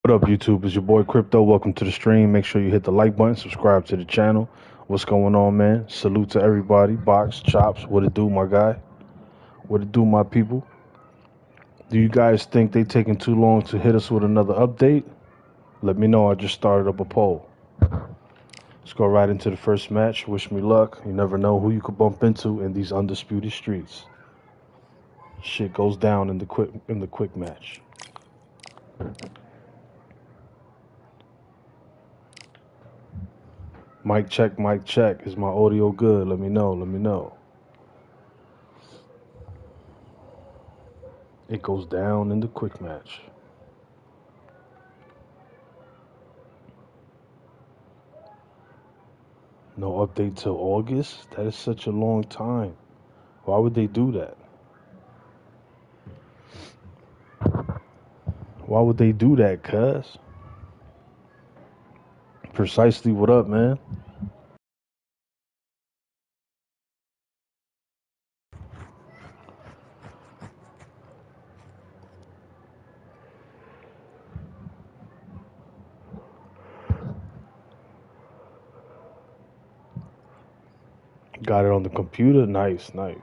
What up, YouTube? It's your boy Cripto. Welcome to the stream. Make sure you hit the like button, subscribe to the channel. What's going on, man? Salute to everybody. Box, Chops, what it do, my guy? What it do, my people? Do you guys think they taking too long to hit us with another update? Let me know. I just started up a poll. Let's go right into the first match. Wish me luck. You never know who you could bump into in these undisputed streets. Shit goes down in the quick match. Mic check, mic check. Is my audio good? Let me know, let me know. It goes down in the quick match. No update till August? That is such a long time. Why would they do that? Why would they do that, cuz? Precisely, what up, man? Got it on the computer? Nice, nice.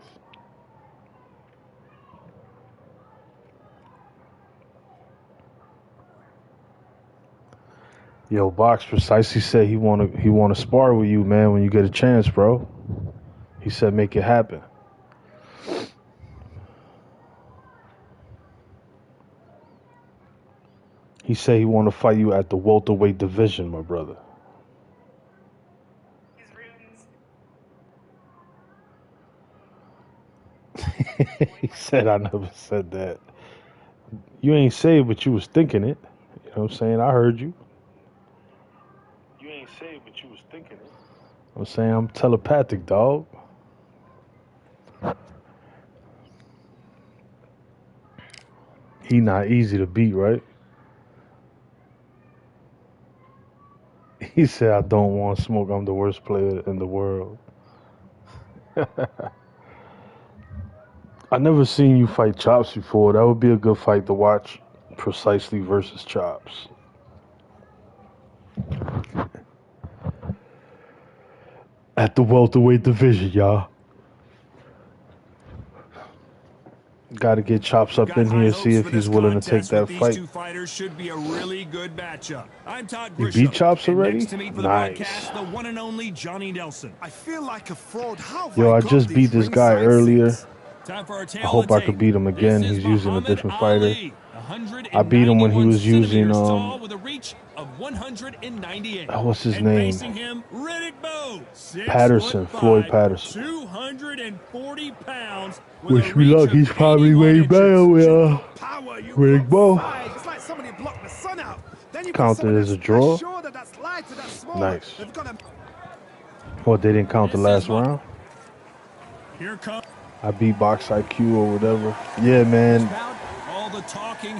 Yo, Box Precisely said he wanna spar with you, man, when you get a chance, bro. He said make it happen. He said he wanna fight you at the welterweight division, my brother. He said I never said that. You ain't say it, but you was thinking it. You know what I'm saying? I heard you. You ain't say it, but you was thinking it. I'm saying I'm telepathic, dog. He not easy to beat, right? He said I don't want smoke. I'm the worst player in the world. I never seen you fight Chops before. That would be a good fight to watch. Precisely versus Chops. At the welterweight division, y'all. Got to get Chops up in here, see if he's willing to take that fight. Two fighters should be a really good matchup. I'm Todd You beat Chops already? Next to me for the broadcast, the one and only Johnny Nelson. I feel like a fraud. How Yo, I just beat this guy earlier. Time for our I hope I could beat him again. He's using a different fighter. I beat him when he was using with a reach of 198. What's his name? Him, Patterson, Floyd Patterson. 240 pounds. Wish me luck. He's probably way better with Riddick Bowe. It's like somebody blocked the sun out. Then you counted as a draw. Nice. Well, they didn't count the last round. Here comes. I beat Box IQ or whatever. Yeah, man.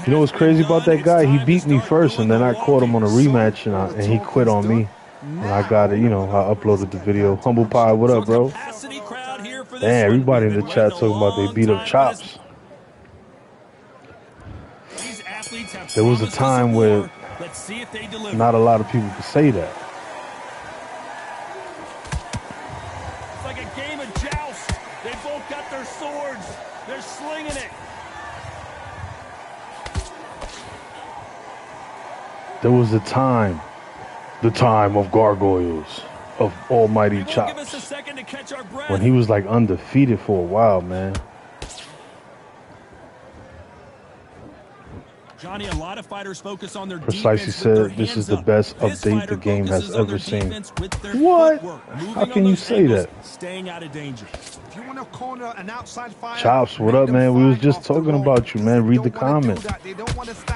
You know what's crazy about that guy? He beat me first, and then I caught him on a rematch, and he quit on me. And I got it, you know, I uploaded the video. Humble Pie, what up, bro? Damn, everybody in the chat talking about they beat up Chops. There was a time where not a lot of people could say that. It's like a game of joust. They both got their swords. They're slinging it. There was a time, the time of gargoyles, of almighty Chops, when he was like undefeated for a while, man. Johnny, a lot of fighters focus on their Precisely said this is the best update the game has ever seen. What? How can you say that? Staying out of danger. If you want to corner an outside fighter, Chops, what up, man? We was just talking about you, man. Read the comments.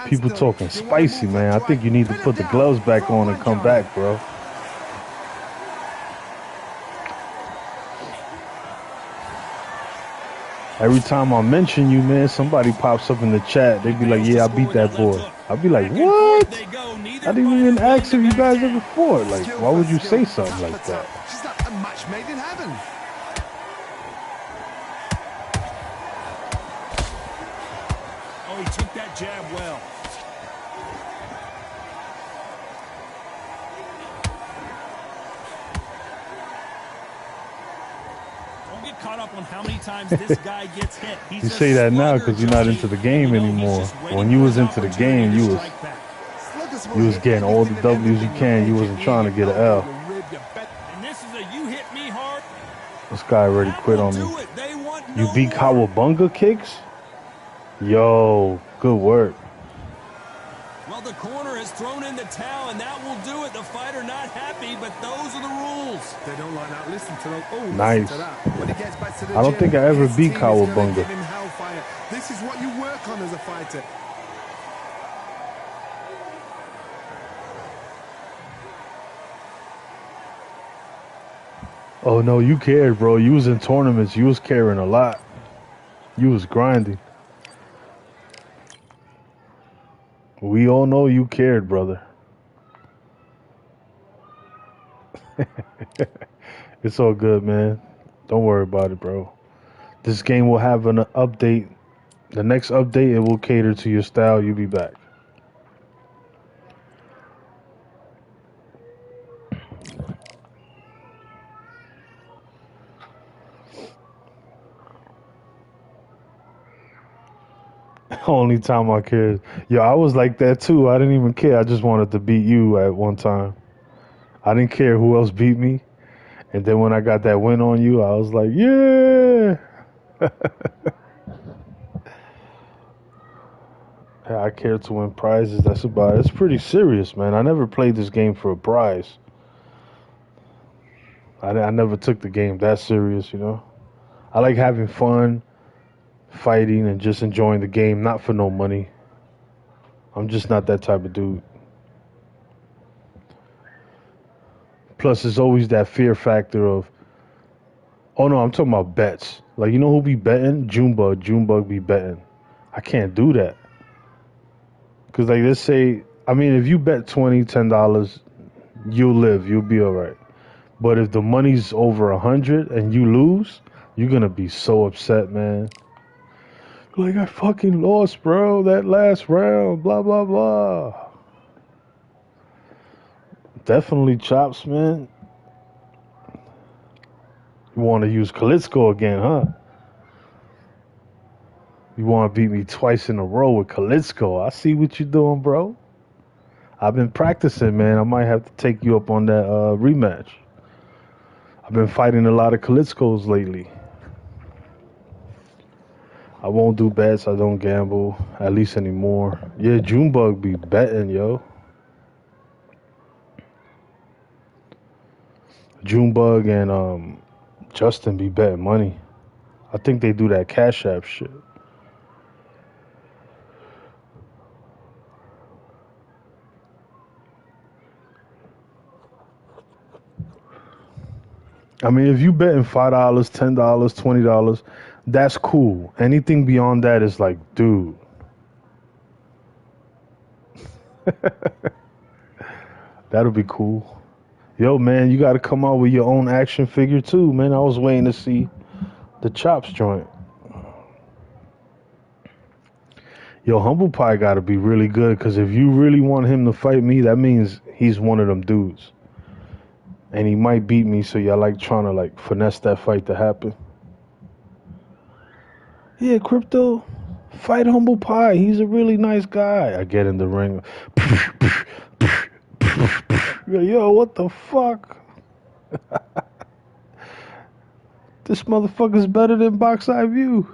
People talking spicy, man. I think you need to put the gloves back on and come back, bro. Every time I mention you, man, somebody pops up in the chat. They be like, yeah, I beat that boy. I be like, what? I didn't even ask if you guys ever fought. Like, why would you say something like that? She's like a match made in heaven. Oh, he took that jab well. get caught up on how many times this guy gets hit. He's You a say that now slugger, because you're not Johnny. into the game You know, he's anymore. just waiting When you for was his into the opportunity game, to you was strike back. Sluggers will you was hit getting all the anything and W's you everything can. You your wasn't ear, trying to your get an elbow, L. your rib, your back. And this is a you hit me hard. This guy already That quit will on me. do it. They want You no beat more. Kawabunga kicks? Yo, good work. Well, the corner has thrown in the towel, and that will do it. The fighter not happy, but those are the rules. They don't like that. Listen to them. Oh, Nice. listen to that. When he gets back to the I don't gym, think I ever his beat team is gonna Kawabunga. give him hellfire. This is what you work on as a fighter. Oh no, you cared, bro. You was in tournaments. You was caring a lot. You was grinding. We all know you cared, brother. It's all good, man. Don't worry about it, bro. This game will have an update. The next update, it will cater to your style. You'll be back. Only time I cared. Yo, I was like that too. I didn't even care. I just wanted to beat you at one time. I didn't care who else beat me. And then when I got that win on you, I was like, yeah. I care to win prizes. That's about it. It's pretty serious, man. I never played this game for a prize. I never took the game that serious, you know. I like having fun, fighting, and just enjoying the game, not for no money. I'm just not that type of dude. Plus, there's always that fear factor of, oh no, I'm talking about bets. Like, you know who be betting? Junebug. Junebug be betting. I can't do that. Because, like, let's say, I mean, if you bet $10, you'll live. You'll be all right. But if the money's over 100 and you lose, you're going to be so upset, man. Like, I fucking lost, bro, that last round, blah, blah, blah. Definitely chops, man. You want to use Kalitsko again, huh? You want to beat me twice in a row with Kalitsko. I see what you're doing, bro. I've been practicing, man. I might have to take you up on that rematch. I've been fighting a lot of Kalitskos lately. I won't do bets. I don't gamble, at least anymore. Yeah, Junebug be betting, yo. Junebug and Justin be betting money. I think they do that Cash App shit. I mean, if you betting $5, $10, $20, that's cool. Anything beyond that is like, dude. That'll be cool. Yo, man, you got to come out with your own action figure too, man. I was waiting to see the Chops joint. Yo, Humble Pie got to be really good because if you really want him to fight me, that means he's one of them dudes. And he might beat me, so y'all like trying to like finesse that fight to happen. Yeah, Cripto, fight Humble Pie. He's a really nice guy. I get in the ring. Yo, what the fuck? This motherfucker's better than Box Eye View.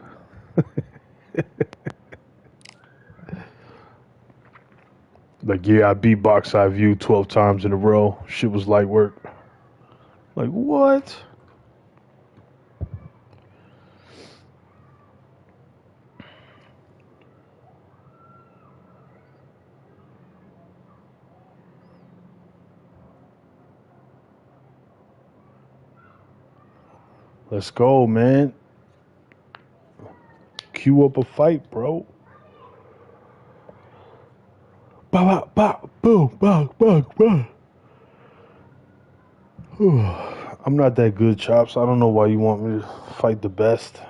Like, yeah, I beat Box Eye View 12 times in a row. Shit was light work. Like, what? Let's go, man. Cue up a fight, bro. Ba ba ba boom ba ba ba. I'm not that good, Chops. I don't know why you want me to fight the best.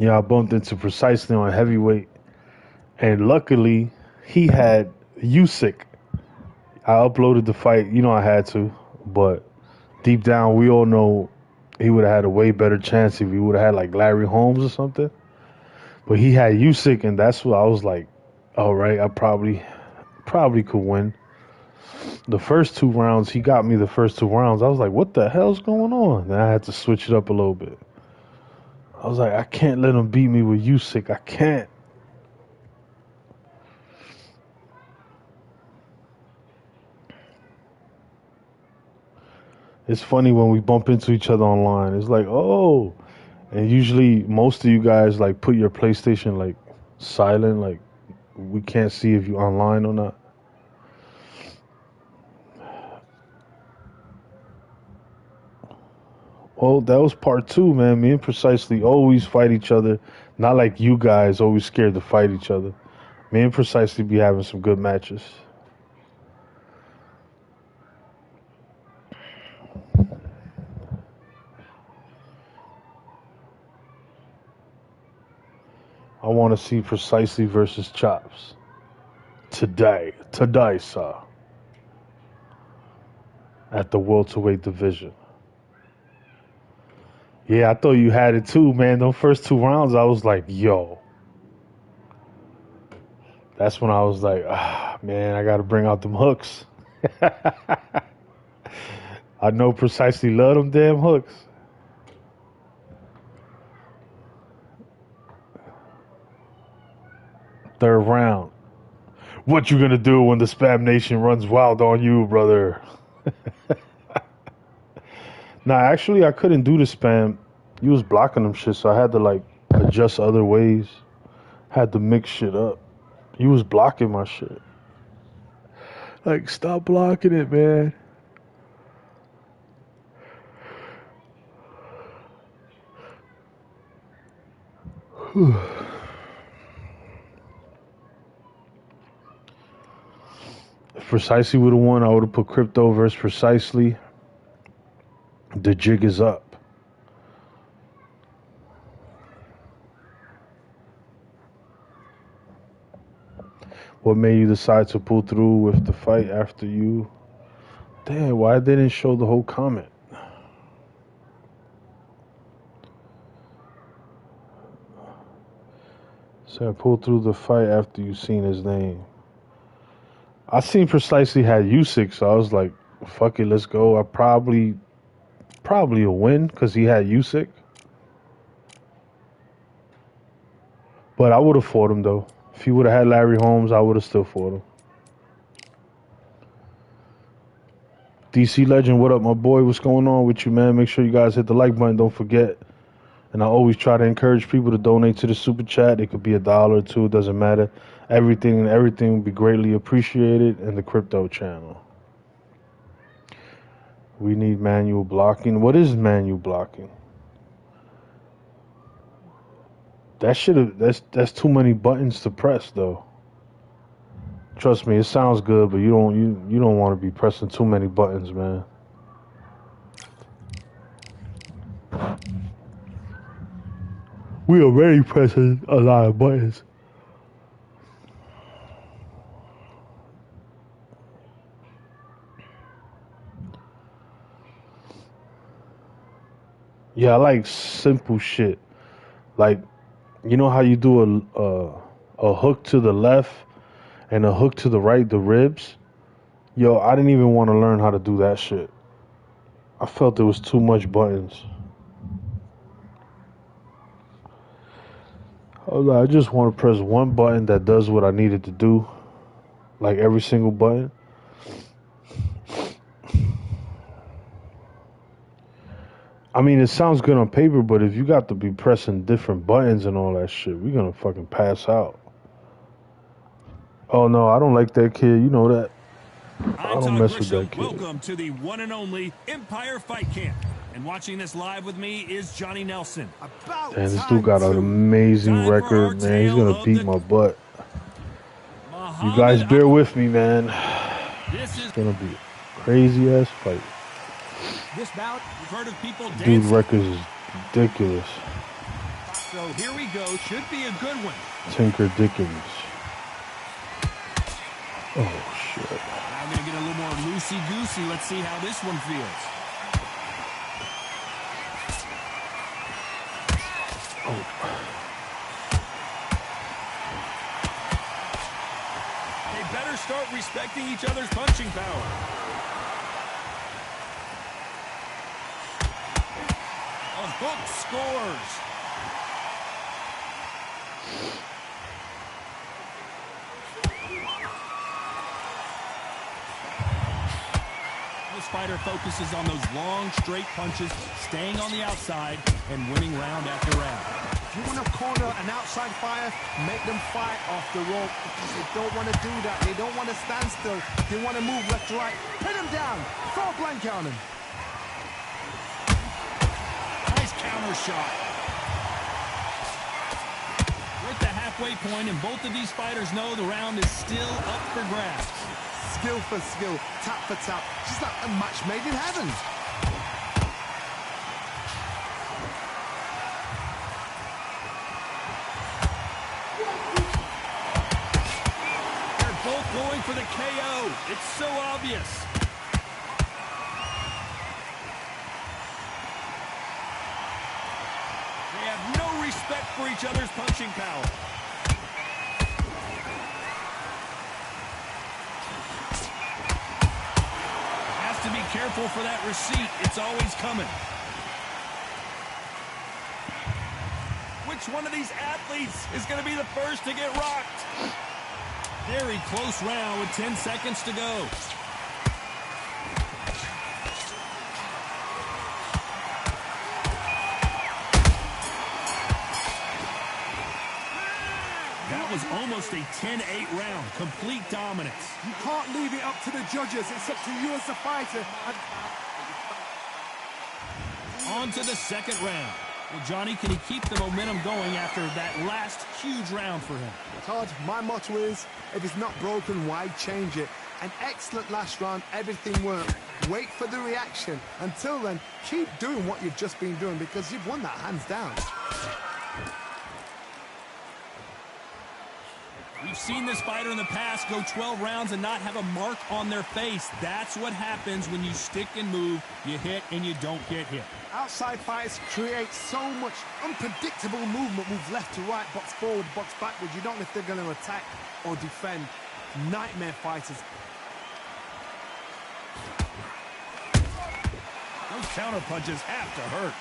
Yeah, I bumped into Precisely on heavyweight, and luckily he had Usyk. I uploaded the fight. You know I had to. But deep down, we all know he would have had a way better chance if he would have had like Larry Holmes or something. But he had Usyk, and that's what I was like, all right, I probably could win. The first 2 rounds, he got me the first 2 rounds. I was like, what the hell's going on? Then I had to switch it up a little bit. I was like, I can't let him beat me with Usyk. I can't. It's funny when we bump into each other online. It's like, oh, and usually most of you guys like put your PlayStation like silent, like we can't see if you online or not. Well, that was part 2, man. Me and Precisely always fight each other. Not like you guys always scared to fight each other. Me and Precisely be having some good matches. I want to see Precisely versus Chops. Today, sir. At the welterweight division. Yeah, I thought you had it too, man. Those first 2 rounds, I was like, yo. That's when I was like, ah, man, I got to bring out them hooks. I know Precisely love them damn hooks. Third round. What you gonna do when the Spam Nation runs wild on you, brother? Nah, actually, I couldn't do the spam. You was blocking them shit, so I had to like adjust other ways. Had to mix shit up. You was blocking my shit. Like, stop blocking it, man. If Precisely would have won, I would have put Cripto versus Precisely. The jig is up. What made you decide to pull through with the fight after you? Damn, why didn't it show the whole comment? So I pulled through the fight after you seen his name. I seen Precisely had Usyk, so I was like, fuck it, let's go. I probably a win because he had Usyk. But I would have fought him though. If he would have had Larry Holmes, I would have still fought him. DC Legend, what up, my boy? What's going on with you, man? Make sure you guys hit the like button. Don't forget. And I always try to encourage people to donate to the super chat. It could be $1 or $2, it doesn't matter. Everything will be greatly appreciated in the crypto channel. We need manual blocking. What is manual blocking? That's too many buttons to press though. Trust me, it sounds good, but you don't want to be pressing too many buttons, man. We already pressing a lot of buttons. Yeah, I like simple shit. Like, you know how you do a hook to the left and a hook to the right, the ribs? Yo, I didn't even want to learn how to do that shit. I felt there was too much buttons. I just want to press one button that does what I needed to do. Like every single button. I mean, it sounds good on paper, but if you got to be pressing different buttons and all that shit, we're gonna fucking pass out. Oh no, I don't like that kid. You know that. I don't mess with that kid. Welcome to the one and only Empire Fight Camp. And watching this live with me is Johnny Nelson. And this dude got an amazing record, man. He's gonna beat my butt. You guys bear with me, man. It's gonna be a crazy ass fight. This bout, you've heard of people dancing. Dude's record is ridiculous. So here we go. Should be a good one. Tinker Dickens. Oh shit. I'm gonna get a little more loosey-goosey. Let's see how this one feels. They better start respecting each other's punching power. A hook scores. This fighter focuses on those long, straight punches, staying on the outside, and winning round after round. If you want to corner an outside fighter, make them fight off the rope, because they don't want to do that. They don't want to stand still. They want to move left to right. Pin them down. Throw a blanket on them. Nice counter shot. We're at the halfway point, and both of these fighters know the round is still up for grabs. Skill for skill, tap for tap. Just like a match made in heaven. They're both going for the KO. It's so obvious. They have no respect for each other's punching power. To be careful for that receipt. It's always coming. Which one of these athletes is going to be the first to get rocked? Very close round with 10 seconds to go. That was almost a 10-8 round. Complete dominance. You can't leave it up to the judges. It's up to you as the fighter. On to the second round. Well, Johnny, can he keep the momentum going after that last huge round for him? Todd, my motto is, if it's not broken, why change it? An excellent last round. Everything worked. Wait for the reaction. Until then, keep doing what you've just been doing, because you've won that hands down. We've seen this fighter in the past go 12 rounds and not have a mark on their face. That's what happens when you stick and move. You hit and you don't get hit. Outside fighters create so much unpredictable movement. Move left to right, box forward, box backwards. You don't know if they're going to attack or defend. Nightmare fighters. Those counter punches have to hurt.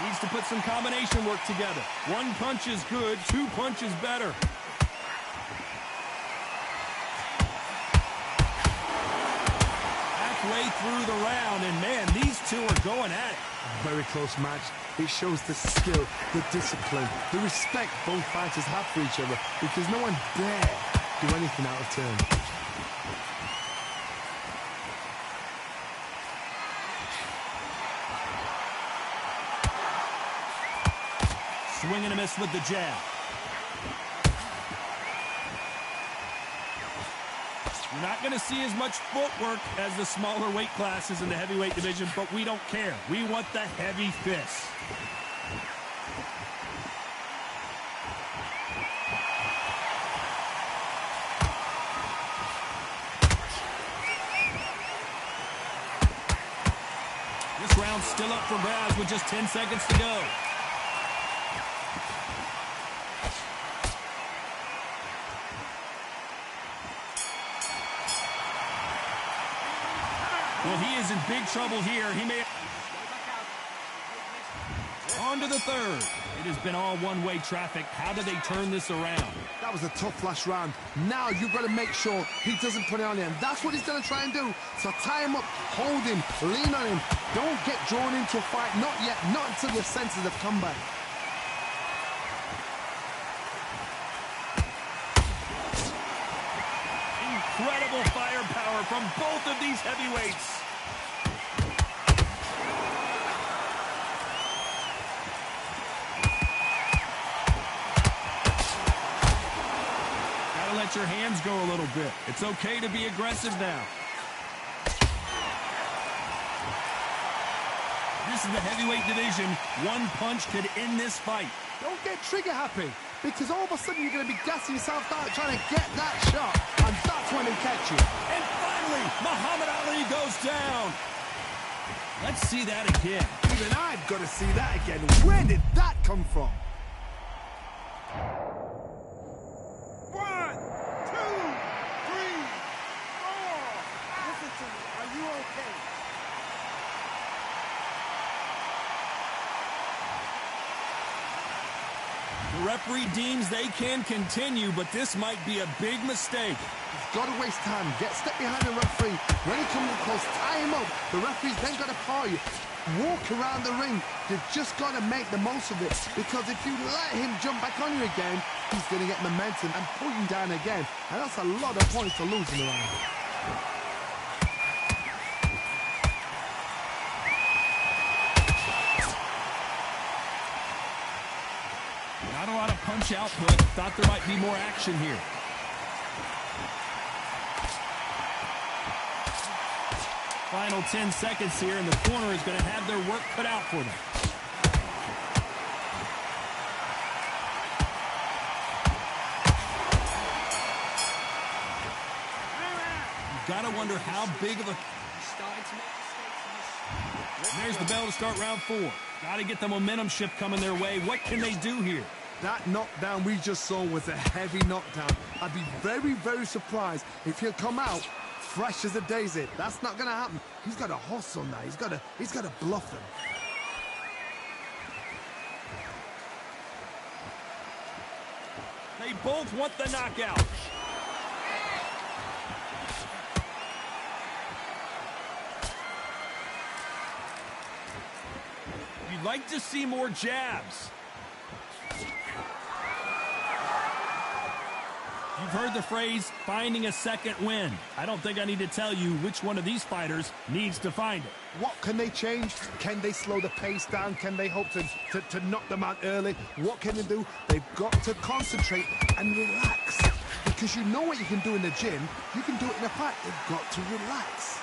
Needs to put some combination work together. One punch is good, two punches better. Halfway through the round, and man, these two are going at it. Very close match. It shows the skill, the discipline, the respect both fighters have for each other, because no one dare do anything out of turn. Swing and a miss with the jab. You're not going to see as much footwork as the smaller weight classes in the heavyweight division, but we don't care. We want the heavy fists. This round's still up for grabs with just 10 seconds to go. Well, he is in big trouble here. He may... On to the third. It has been all one-way traffic. How do they turn this around? That was a tough last round. Now you've got to make sure he doesn't put it on him. That's what he's going to try and do. So tie him up, hold him, lean on him. Don't get drawn into a fight. Not yet. Not until your senses have come back. Incredible firepower from both of these heavyweights. Gotta let your hands go a little bit. It's okay to be aggressive now. This is the heavyweight division. One punch could end this fight. Don't get trigger happy. because all of a sudden you're going to be gassing yourself out trying to get that shot, and that's when they catch you. And finally, Muhammad Ali goes down. Let's see that again. Even I've got to see that again. Where did that come from? 1, 2, 3, 4. Listen to me. Are you okay? The referee deems they can continue, but this might be a big mistake. He's got to waste time. Get step behind the referee. When he comes close, tie him up. The referee's then got to call you. Walk around the ring. You've just got to make the most of it, because if you let him jump back on you again, he's going to get momentum and pull you down again. And that's a lot of points to lose in the round. Not a lot of punch output. Thought there might be more action here. Final 10 seconds here, and the corner is going to have their work cut out for them. You've got to wonder how big of a... And there's the bell to start round 4. Got to get the momentum shift coming their way. What can they do here? That knockdown we just saw was a heavy knockdown. I'd be very, very surprised if he'll come out fresh as a daisy. That's not going to happen. He's got to hustle now. He's got to bluff them. They both want the knockout. You'd like to see more jabs. You've heard the phrase, finding a second win. I don't think I need to tell you which one of these fighters needs to find it. What can they change? Can they slow the pace down? Can they hope to knock them out early? What can they do? They've got to concentrate and relax. Because you know what you can do in the gym, you can do it in a fight. They've got to relax.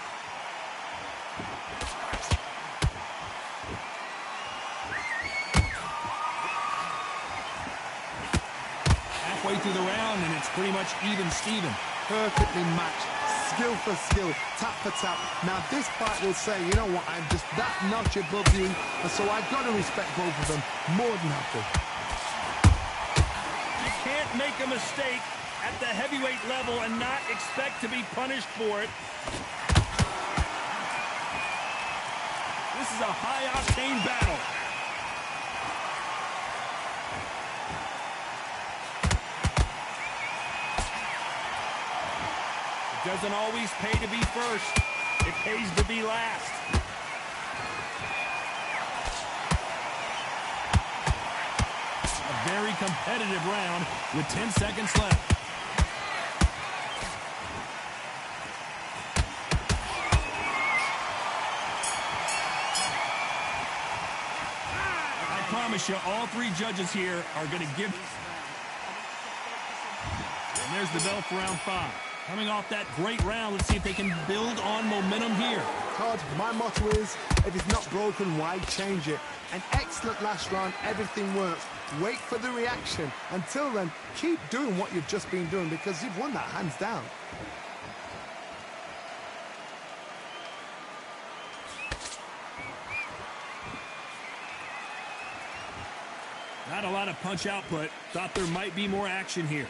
Halfway through the round, and it's pretty much even Steven. Perfectly matched, skill for skill, tap for tap. Now this fight will say, you know what, I'm just that notch above you, and so I've got to respect both of them more than happy. You can't make a mistake at the heavyweight level and not expect to be punished for it. This is a high-octane battle. Doesn't always pay to be first. It pays to be last. A very competitive round with 10 seconds left. I promise you, all three judges here are going to give... And there's the bell for round 5. Coming off that great round, let's see if they can build on momentum here. Todd, my motto is, if it's not broken, why change it? An excellent last round, everything works. Wait for the reaction. Until then, keep doing what you've just been doing, because you've won that hands down. Not a lot of punch output. Thought there might be more action here.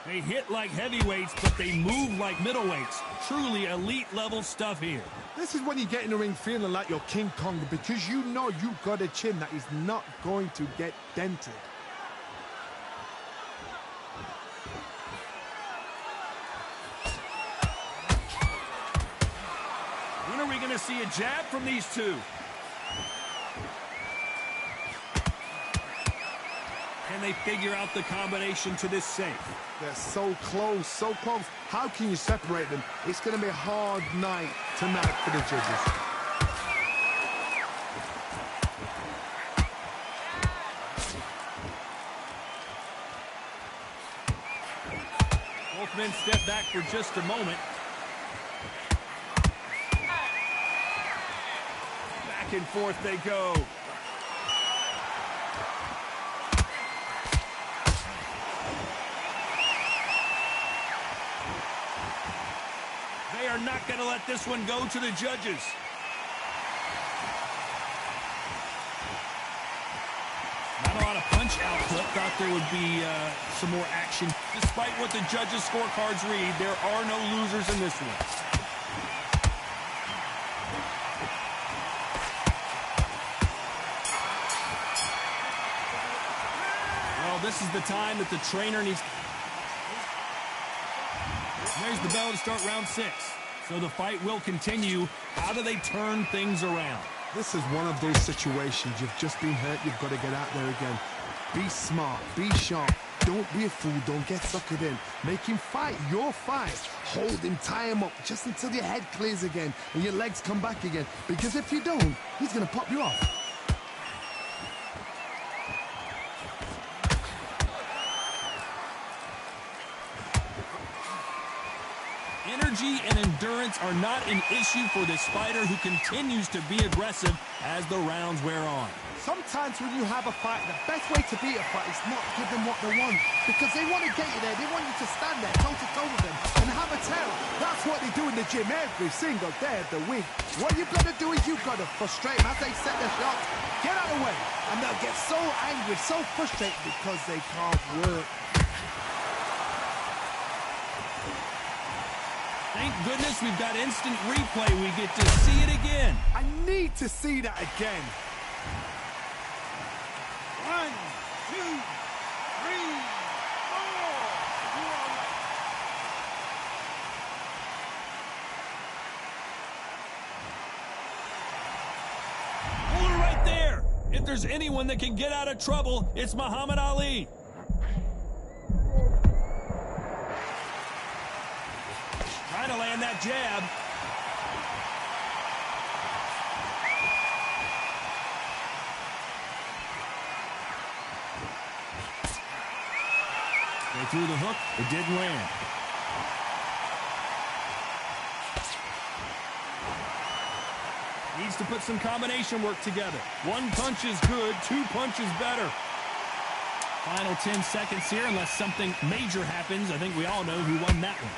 They hit like heavyweights, but they move like middleweights. Truly elite-level stuff here. This is when you get in the ring feeling like you're King Kong, because you know you've got a chin that is not going to get dented. When are we going to see a jab from these two? Can they figure out the combination to this safe? They're so close, so close. How can you separate them? It's going to be a hard night tonight for the judges. Both men step back for just a moment. Back Back and forth they go. They are not going to let this one go to the judges. Not a lot of punch output. Thought there would be some more action. Despite what the judges' scorecards read, there are no losers in this one. Well, this is the time that the trainer needs. There's the bell to start round 6. So the fight will continue. How do they turn things around? This is one of those situations. You've just been hurt. You've got to get out there again. Be smart. Be sharp. Don't be a fool. Don't get suckered in. Make him fight your fight. Hold him, tie him up just until your head clears again and your legs come back again. Because if you don't, he's going to pop you off. Energy and endurance are not an issue for this fighter who continues to be aggressive as the rounds wear on. Sometimes when you have a fight, the best way to beat a fight is not give them what they want. Because they want to get you there. They want you to stand there toe-to-toe with them and have a tell. That's what they do in the gym every single day of the week. What you've got to do is you've got to frustrate them as they set their shots. Get out of the way. And they'll get so angry, so frustrated because they can't work. Thank goodness we've got instant replay. We get to see it again. I need to see that again. 1, 2, 3, 4. Hold it right there. If there's anyone that can get out of trouble, it's Muhammad Ali. Trying to land that jab. They threw the hook. It didn't land. Needs to put some combination work together. One punch is good. 2 punches better. Final 10 seconds here, unless something major happens. I think we all know who won that one.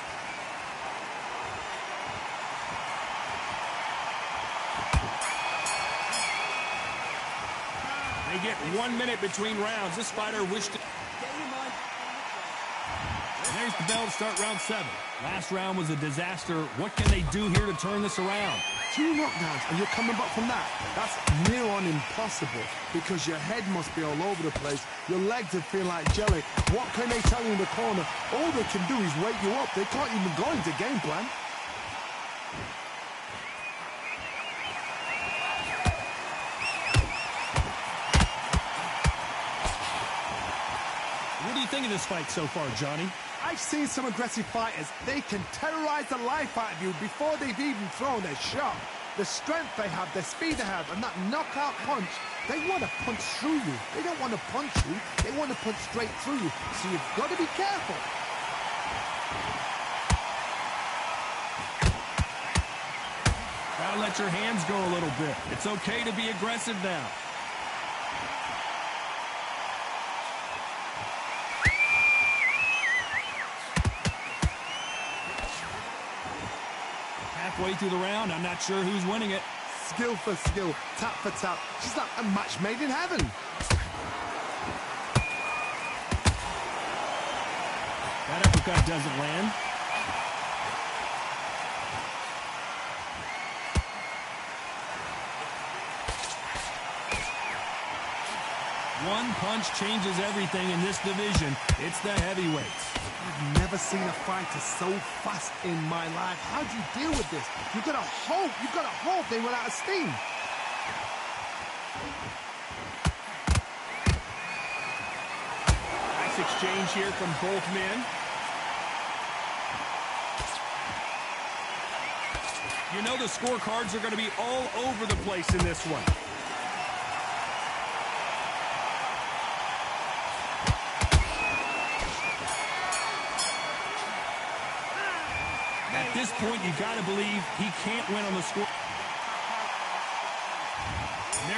They get 1 minute between rounds. This fighter wished to... And there's the bell to start round 7. Last round was a disaster. What can they do here to turn this around? 2 knockdowns and you're coming back from that. That's near on impossible because your head must be all over the place. Your legs are feeling like jelly. What can they tell you in the corner? All they can do is wake you up. They can't even go into game plan. What do you think of this fight so far, Johnny? I've seen some aggressive fighters. They can terrorize the life out of you before they've even thrown a shot. The strength they have, the speed they have, and that knockout punch, they want to punch through you. They don't want to punch you. They want to punch straight through you. So you've got to be careful. Gotta let your hands go a little bit. It's okay to be aggressive now. Halfway through the round, I'm not sure who's winning it. Skill for skill, tap for tap. She's like a match made in heaven. That uppercut doesn't land. One punch changes everything in this division. It's the heavyweights. I've never seen a fighter so fast in my life. How do you deal with this? You've got to hope they run out of steam. Nice exchange here from both men. You know the scorecards are going to be all over the place in this one. At this point, you got to believe he can't win on the score.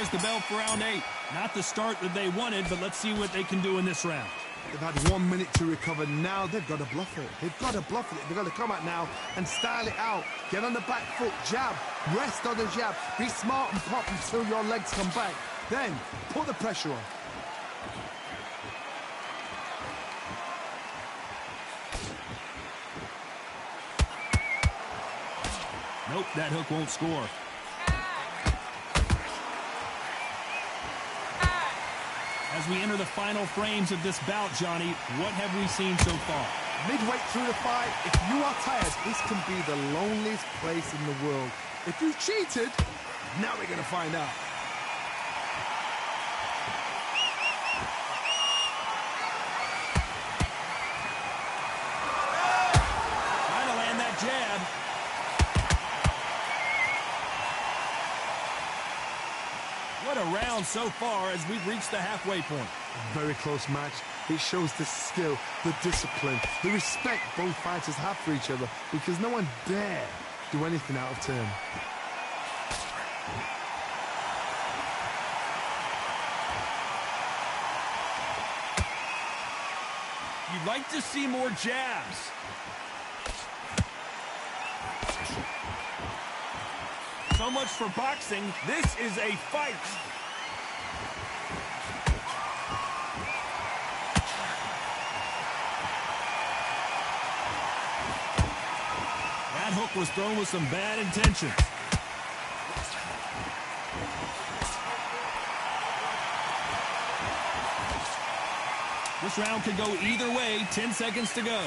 there's the bell for round 8. Not the start that they wanted, but let's see what they can do in this round. They've had 1 minute to recover. Now they've got to bluff it. They've got to bluff it. They've got to come out now and style it out. Get on the back foot, jab, rest on the jab. Be smart and pop until your legs come back. Then put the pressure on. Nope, that hook won't score. As we enter the final frames of this bout, Johnny, what have we seen so far? Midway through the fight, if you are tired, this can be the loneliest place in the world. If you cheated, now we're going to find out. Trying to land that jab. What a round so far as we've reached the halfway point. A very close match. It shows the skill, the discipline, the respect both fighters have for each other because no one dare do anything out of turn. You'd like to see more jabs. So much for boxing. This is a fight. That hook was thrown with some bad intentions. This round could go either way. 10 seconds to go.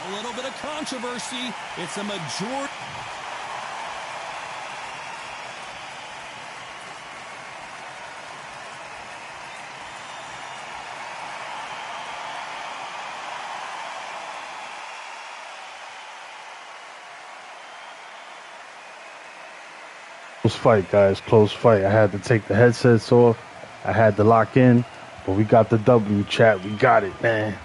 A little bit of controversy. It's a majority. Close fight, guys. Close fight. I had to take the headsets off. I had to lock in, but we got the W, chat. We got it, man.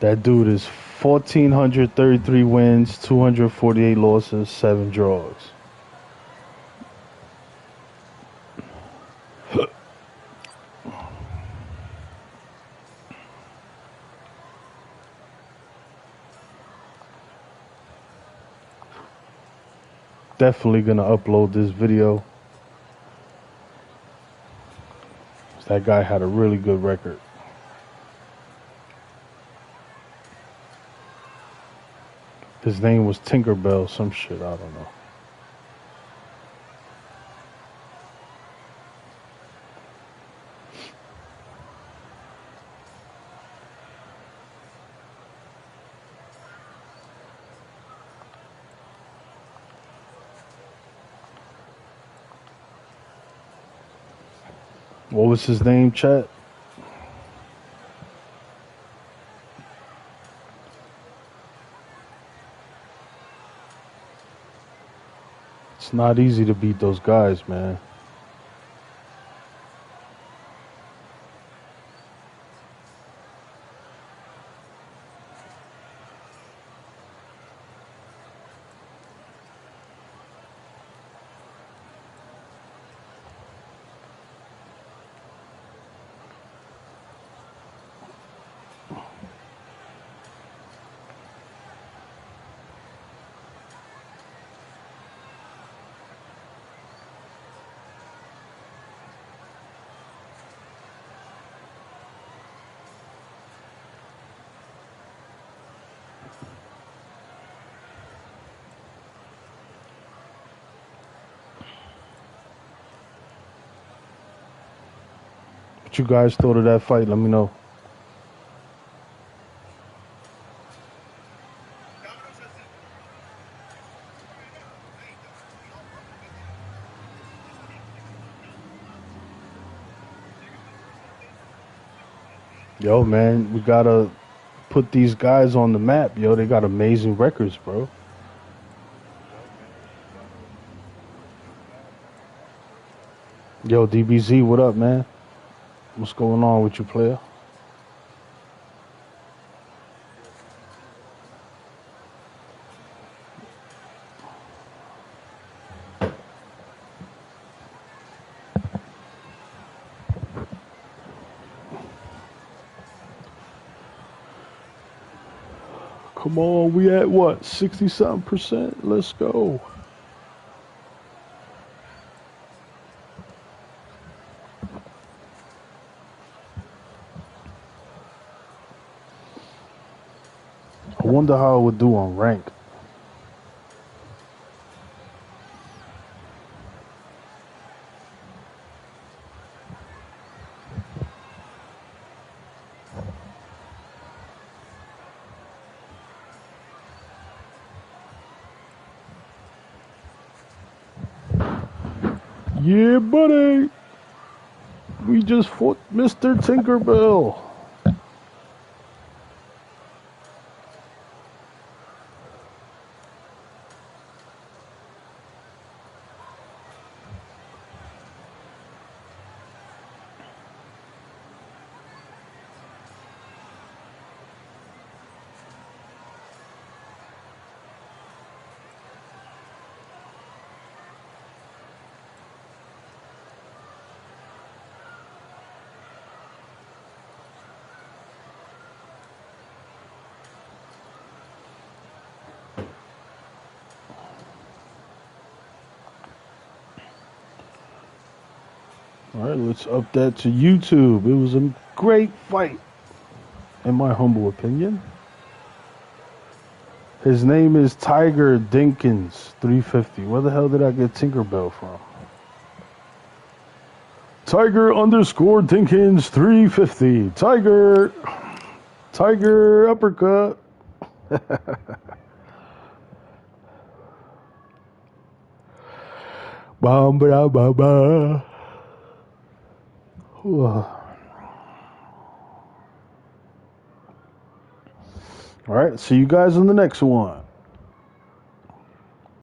That dude is 1,433 wins, 248 losses, 7 draws. Definitely gonna upload this video. That guy had a really good record. His name was Tinkerbell, some shit, I don't know. What was his name, chat? It's not easy to beat those guys, man. What you guys thought of that fight? Let me know. Yo, man, we gotta put these guys on the map, yo. They got amazing records, bro. Yo, DBZ, what up, man? What's going on with you, player? Come on, we at what? 60-something%? Let's go. I wonder how it would do on rank. Yeah, buddy. We just fought Mr. Tinkerbell. All right, let's up that to YouTube. It was a great fight, in my humble opinion. His name is Tiger Dinkins 350. Where the hell did I get Tinkerbell from? Tiger_Dinkins 350. Tiger uppercut. Bam, ba, ba, ba. All right, see you guys on the next one.